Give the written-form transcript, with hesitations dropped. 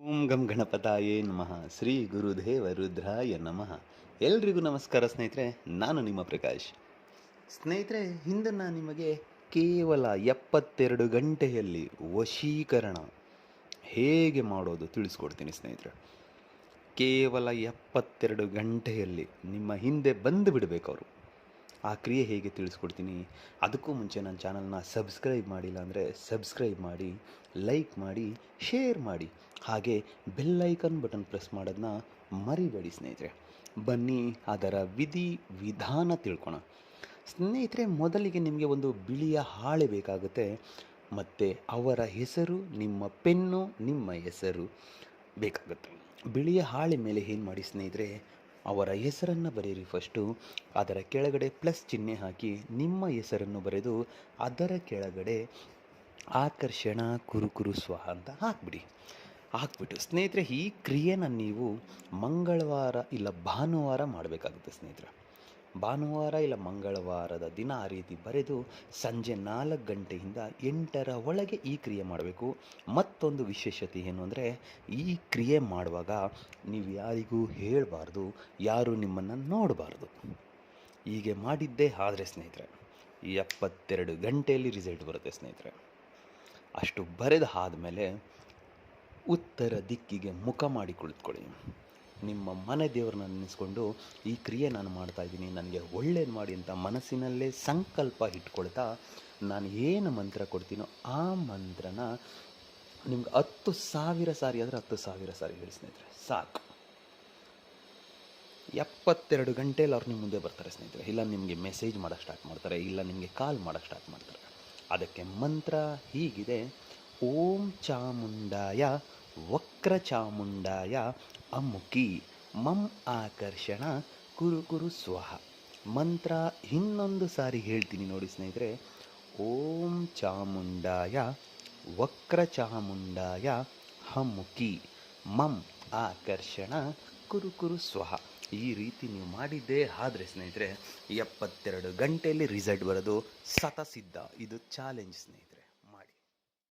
ಓಂ ಗಂ ಗಣಪತಾಯೇ ನಮಃ ಶ್ರೀ ಗುರುದೇವ ರುದ್ರಾಯ ನಮಃ. ಎಲ್ರಿಗೂ ನಮಸ್ಕಾರ ಸ್ನೇಹಿತರೆ, ನಾನು ನಿಮ್ಮ ಪ್ರಕಾಶ್. ಸ್ನೇಹಿತರೆ, ಇಂದು ನಾನು ನಿಮಗೆ ಕೇವಲ 72 ಗಂಟೆಯಲ್ಲಿ ವಶೀಕರಣ ಹೇಗೆ ಮಾಡೋದು ತಿಳಿಸ್ಕೊಡ್ತೀನಿ ಸ್ನೇಹಿತರೆ. ಕೇವಲ 72 ಗಂಟೆಯಲ್ಲಿ ನಿಮ್ಮ ಹಿಂದೆ ಬಂದು ಬಿಡಬೇಕು ಅವರು. ಆ ಕ್ರಿಯೆ ಹೇಗೆ ತಿಳಿಸ್ಕೊಡ್ತೀನಿ. ಅದಕ್ಕೂ ಮುಂಚೆ ನನ್ನ ಚಾನಲ್ನ ಸಬ್ಸ್ಕ್ರೈಬ್ ಮಾಡಿಲ್ಲ ಅಂದರೆ ಸಬ್ಸ್ಕ್ರೈಬ್ ಮಾಡಿ, ಲೈಕ್ ಮಾಡಿ, ಶೇರ್ ಮಾಡಿ, ಹಾಗೆ ಬೆಲ್ಲೈಕನ್ ಬಟನ್ ಪ್ರೆಸ್ ಮಾಡೋದನ್ನ ಮರಿಬೇಡಿ ಸ್ನೇಹಿತರೆ. ಬನ್ನಿ ಅದರ ವಿಧಿ ವಿಧಾನ ತಿಳ್ಕೊಣ. ಸ್ನೇಹಿತರೆ, ಮೊದಲಿಗೆ ನಿಮಗೆ ಒಂದು ಬಿಳಿಯ ಹಾಳೆ ಬೇಕಾಗುತ್ತೆ, ಮತ್ತು ಅವರ ಹೆಸರು, ನಿಮ್ಮ ಪೆನ್ನು, ನಿಮ್ಮ ಹೆಸರು ಬೇಕಾಗುತ್ತೆ. ಬಿಳಿಯ ಹಾಳೆ ಮೇಲೆ ಏನು ಮಾಡಿ ಸ್ನೇಹಿತರೆ, ಅವರ ಹೆಸರನ್ನು ಬರೆಯಿರಿ. ಫಸ್ಟು ಅದರ ಕೆಳಗಡೆ ಪ್ಲಸ್ ಚಿಹ್ನೆ ಹಾಕಿ ನಿಮ್ಮ ಹೆಸರನ್ನು ಬರೆದು ಅದರ ಕೆಳಗಡೆ ಆಕರ್ಷಣ ಕುರುಕುರು ಸ್ವಾಹ ಅಂತ ಹಾಕ್ಬಿಟ್ಟು ಸ್ನೇಹಿತರೆ, ಈ ಕ್ರಿಯೆನ ನೀವು ಮಂಗಳವಾರ ಇಲ್ಲ ಭಾನುವಾರ ಮಾಡಬೇಕಾಗುತ್ತೆ ಸ್ನೇಹಿತರೆ. ಭಾನುವಾರ ಇಲ್ಲ ಮಂಗಳವಾರದ ದಿನ ಆ ರೀತಿ ಬರೆದು ಸಂಜೆ 4 ಗಂಟೆಯಿಂದ 8ರ ಒಳಗೆ ಈ ಕ್ರಿಯೆ ಮಾಡಬೇಕು. ಮತ್ತೊಂದು ವಿಶೇಷತೆ ಏನು ಅಂದರೆ, ಈ ಕ್ರಿಯೆ ಮಾಡುವಾಗ ನೀವು ಯಾರಿಗೂ ಹೇಳಬಾರ್ದು, ಯಾರು ನಿಮ್ಮನ್ನು ನೋಡಬಾರ್ದು. ಹೀಗೆ ಮಾಡಿದ್ದೇ ಆದರೆ ಸ್ನೇಹಿತರೆ 72 ಗಂಟೆಯಲ್ಲಿ ರಿಸಲ್ಟ್ ಬರುತ್ತೆ ಸ್ನೇಹಿತರೆ. ಅಷ್ಟು ಬರೆದ ಆದಮೇಲೆ ಉತ್ತರ ದಿಕ್ಕಿಗೆ ಮುಖ ಮಾಡಿ ಕುಳಿತುಕೊಳ್ಳಿ. ನಿಮ್ಮ ಮನೆ ದೇವ್ರನ್ನ ನೆನೆಸ್ಕೊಂಡು, ಈ ಕ್ರಿಯೆ ನಾನು ಮಾಡ್ತಾಯಿದ್ದೀನಿ, ನನಗೆ ಒಳ್ಳೇದು ಮಾಡಿ ಅಂತ ಮನಸ್ಸಿನಲ್ಲೇ ಸಂಕಲ್ಪ ಇಟ್ಕೊಳ್ತಾ, ನಾನು ಏನು ಮಂತ್ರ ಕೊಡ್ತೀನೋ ಆ ಮಂತ್ರನ ನಿಮ್ಗೆ 10,000 ಸಾರಿ ಆದರೆ 10,000 ಸಾರಿ ಹೇಳಿ ಸ್ನೇಹಿತರೆ, ಸಾಕು. 72 ಗಂಟೆಯಲ್ಲಿ ಅವ್ರು ನಿಮ್ಮ ಮುಂದೆ ಬರ್ತಾರೆ ಸ್ನೇಹಿತರೆ. ಇಲ್ಲ ನಿಮಗೆ ಮೆಸೇಜ್ ಮಾಡೋಕ್ಕೆ ಸ್ಟಾರ್ಟ್ ಮಾಡ್ತಾರೆ, ಇಲ್ಲ ನಿಮಗೆ ಕಾಲ್ ಮಾಡೋಕ್ಕೆ ಸ್ಟಾರ್ಟ್ ಮಾಡ್ತಾರೆ. ಅದಕ್ಕೆ ಮಂತ್ರ ಹೀಗಿದೆ: ಓಂ ಚಾಮುಂಡಾಯ ವಕ್ರ ಚಾಮುಂಡಾಯ ಅಮುಖಿ ಮಂ ಆಕರ್ಷಣ ಕುರುಕುರು ಸ್ವಾಹ. ಮಂತ್ರ ಇನ್ನೊಂದು ಸಾರಿ ಹೇಳ್ತೀನಿ ನೋಡಿ ಸ್ನೇಹಿತರೆ. ಓಂ ಚಾಮುಂಡಾಯ ವಕ್ರ ಚಾಮುಂಡಾಯ ಅಮುಖಿ ಮಂ ಆಕರ್ಷಣ ಕುರುಕುರು ಸ್ವಾಹ. ಈ ರೀತಿ ನೀವು ಮಾಡಿದ್ದೇ ಆದರೆ ಸ್ನೇಹಿತರೆ 72 ಗಂಟೆಯಲ್ಲಿ ರಿಸಲ್ಟ್ ಬರೋದು ಸತಸಿದ್ಧ. ಇದು ಚಾಲೆಂಜ್ ಸ್ನೇಹಿತರೆ.